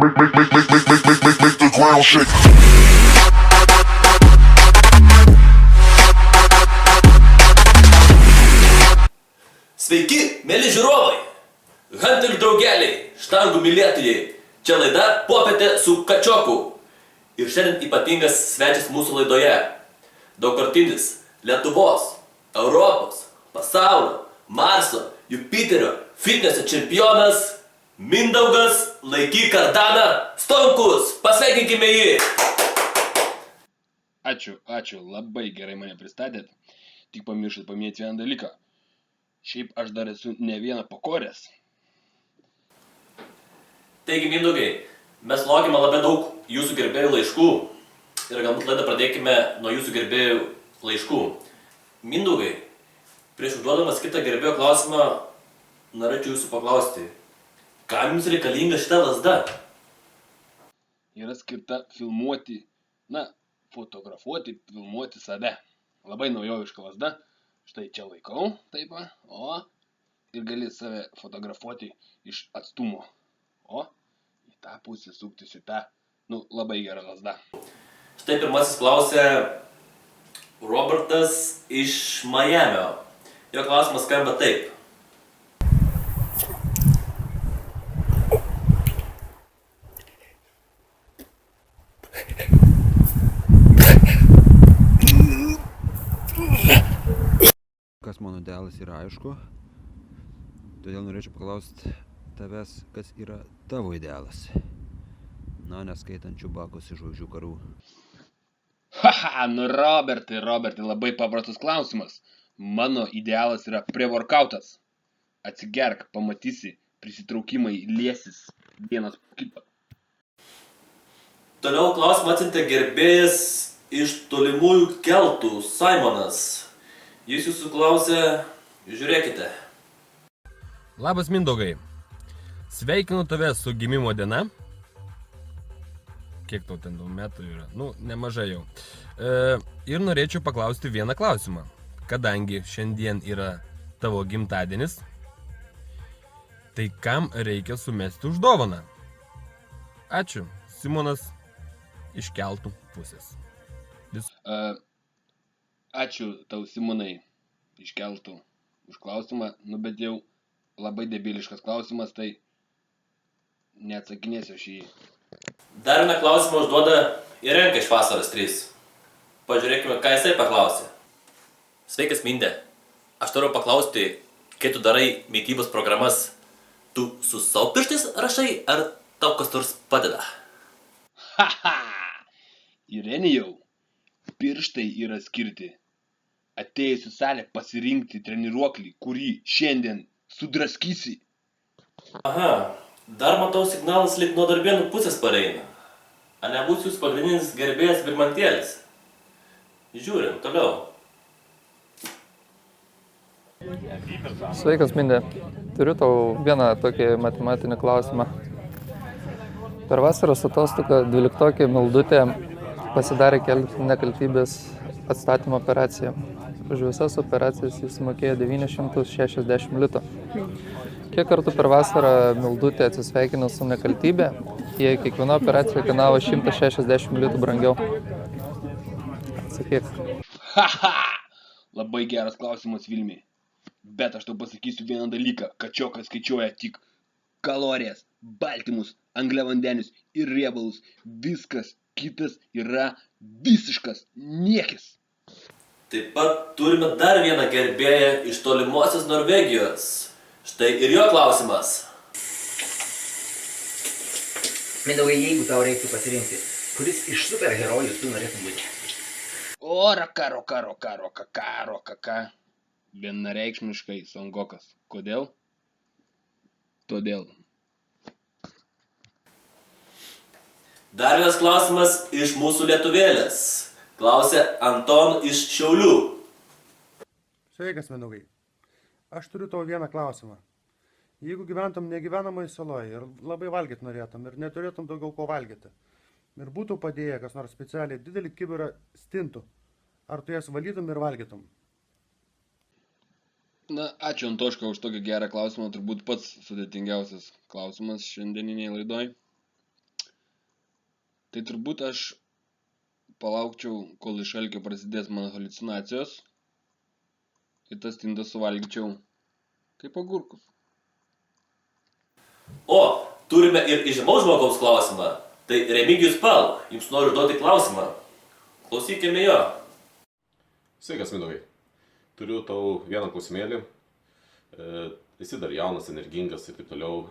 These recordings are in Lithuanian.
Make the ground shake. Sveiki, mėly žiūrovai, Hunterių draugeliai, štangų mylėtojai, čia laida Popietė su Kačioku. Ir šiandien ypatingas svečias mūsų laidoje. Daugkartinis Lietuvos, Europos, pasaulio, Marso, Jupiterio, fitneso čempionas Mindaugas Laikyk Kardaną Stonkus. Pasveikinkime jį! Ačiū, labai gerai mane pristatėt. Tik pamirštat paminėti vieną dalyką. Šiaip aš dar esu ne vieną pakoręs. Taigi, Mindaugai, mes laukiame labai daug jūsų gerbėjų laiškų. Ir galbūt laidą pradėkime nuo jūsų gerbėjų laiškų. Mindaugai, prieš užduodamas kitą gerbėjo klausimą, norėčiau jūsų paklausti, kam jums reikalinga šita lazda? Yra skirta filmuoti, fotografuoti, filmuoti save. Labai naujoviška lazda. Štai čia laikau, taip, ir gali save fotografuoti iš atstumo. O, į tą pusę suktis į tą, labai gera lazda. Štai pirmasis klausė Robertas iš Majamio. Jo klausimas skamba taip. Kas mano idealas yra aišku, todėl norėčiau paklausti tavęs, kas yra tavo idealas. Neskaitant Čiubakos iš Žvaigždžių karų. Robertai, labai paprastas klausimas. Mano idealas yra prevorkautas. Atsigerk, pamatysi, prisitraukimai liesis vienas po kito. Toliau klausimą atsiuntė gerbėjas iš tolimųjų keltų, Simonas. Jis jūsų klausė, žiūrėkite. Labas Mindaugai, sveikinu tave su gimimo diena. Kiek tau ten daug metų yra? Nemažai jau. Ir norėčiau paklausti vieną klausimą. Kadangi šiandien yra tavo gimtadienis, tai kam reikia sumesti už dovaną? Ačiū, Simonas iš keltų pusės. Ačiū tau, Simonai, iškeltų už klausimą, bet jau labai debiliškas klausimas, tai neatsakinėsiu aš jį. Dar vieną klausimą užduoda Irenka iš Vasaros 3. Pažiūrėkime, ką jisai paklausė. Sveikas, Mindė. Aš noriu paklausti, kai tu darai mitybos programas, tu su savo pirštais rašai, ar tau kas nors padeda? Irenijau, pirštai yra skirti atėjus į salę pasirinkti treniruoklį, kurį šiandien sudraskysi. Aha, dar matau signalas lyg nuo Darbėnų pusės pareina. Ar nebus jūsų pagrindinis gerbėjas Virmantėlis? Žiūrim, toliau. Sveikas, Mindė. Turiu tau vieną tokį matematinį klausimą. Per vasaros atostogą 12-okė Mildutė pasidarė nekaltybės atstatymo operaciją. Už visas operacijas jis mokėjo 960 litų. Kiek kartų per vasarą Mildutė atsisveikino su nekaltybė, jei kiekviena operacija kainavo 160 litų brangiau? Atsakyk. Labai geras klausimas, Vilmi. Bet aš tau pasakysiu vieną dalyką. Kačiokas skaičiuoja tik kalorijas, baltymus, angliavandenius ir riebalus. Viskas kitas yra visiškas niekis. Taip pat turime dar vieną gerbėją iš tolimosios Norvegijos. Štai ir jo klausimas. Mindaugai, jeigu tau reiktų pasirinkti, kuris iš superherojų tu norėtum būti? O, raka. Vienareikšmiškai Songokas. Kodėl? Todėl. Dar vienas klausimas iš mūsų lietuvėlės. Klausė Anton iš Šiaulių. Sveikas, Mindaugai. Aš turiu tau vieną klausimą. Jeigu gyventum negyvenamoj saloje ir labai valgyt norėtum ir neturėtum daugiau ko valgyti, ir būtų padėję kas nors specialiai didelį kibirą stintų, ar tu jas valytum ir valgytum? Ačiū Antoška už tokį gerą klausimą, turbūt pats sudėtingiausias klausimas šiandieniniai laidoj. Tai turbūt aš palaukčiau, kol iš alkio prasidės mano haliucinacijos ir tas tindas suvalgyčiau kaip agurkus. O, turime ir įžymaus žmogaus klausimą. Tai Remigijus Pal, jums noriu duoti klausimą. Klausykime jo. Sveikas, Mindaugai. Turiu tau vieną klausimėlį. Esi dar jaunas, energingas ir taip toliau.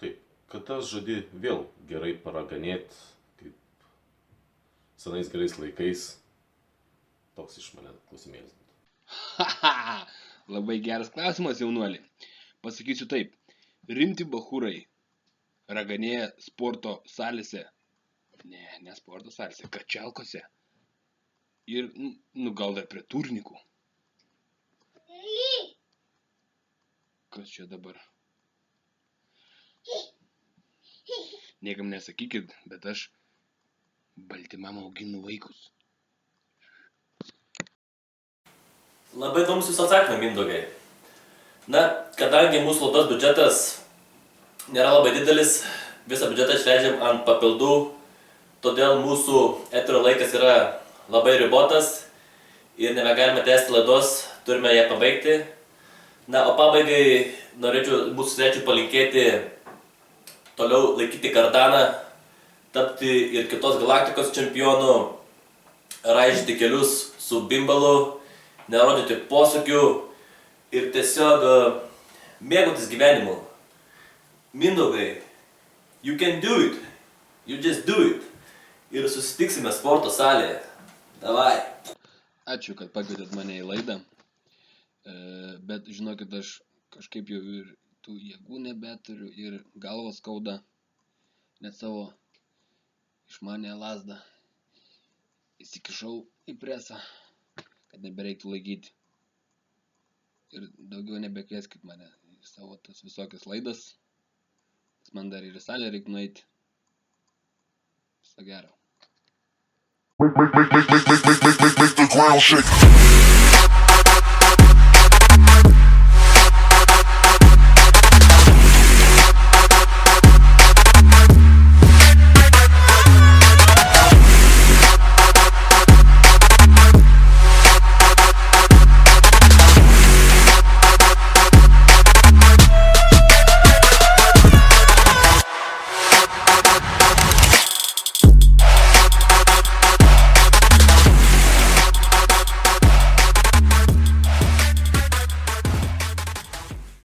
Taip, kada žadi vėl gerai paraganėti, kaip senais gerais laikais? Toks iš mane klausimėlis. Haha, labai geras klausimas, jaunuoli. Pasakysiu taip. Rimti bachūrai raganėja sporto salėse. Ne sporto salėse, kačialkose. Ir, gal dar prie turnikų. Kas čia dabar? Niekam nesakykit, bet aš baltymam auginu vaikus. Labai įdomus jūsų atsakymai, Mindaugai. Na, kadangi mūsų laidos biudžetas nėra labai didelis, visą biudžetą išleidžiam ant papildų, todėl mūsų eterio laikas yra labai ribotas ir nebegalime tęsti laidos, turime ją pabaigti. Na, o pabaigai norėčiau mūsų svečiui palinkėti toliau laikyti kardaną, tapti ir kitos galaktikos čempionu, raižyti kelius su bimbalu, nerodyti posūkių ir tiesiog mėgautis gyvenimu. Mindaugai, you can do it. You just do it. Ir susitiksime sporto salėje. Davai. Ačiū, kad pakvietėt mane į laidą. Bet žinokit, aš kažkaip jau ir tų jėgų nebeturiu ir galvą skauda. Net savo išmanę lazdą įsikišau į presą, kad nebereiktų laikyti. Ir daugiau nebekvieskit mane į savo tas visokias laidas. Man dar ir į salę reikia nueiti. Viso gero. Make the ground shake.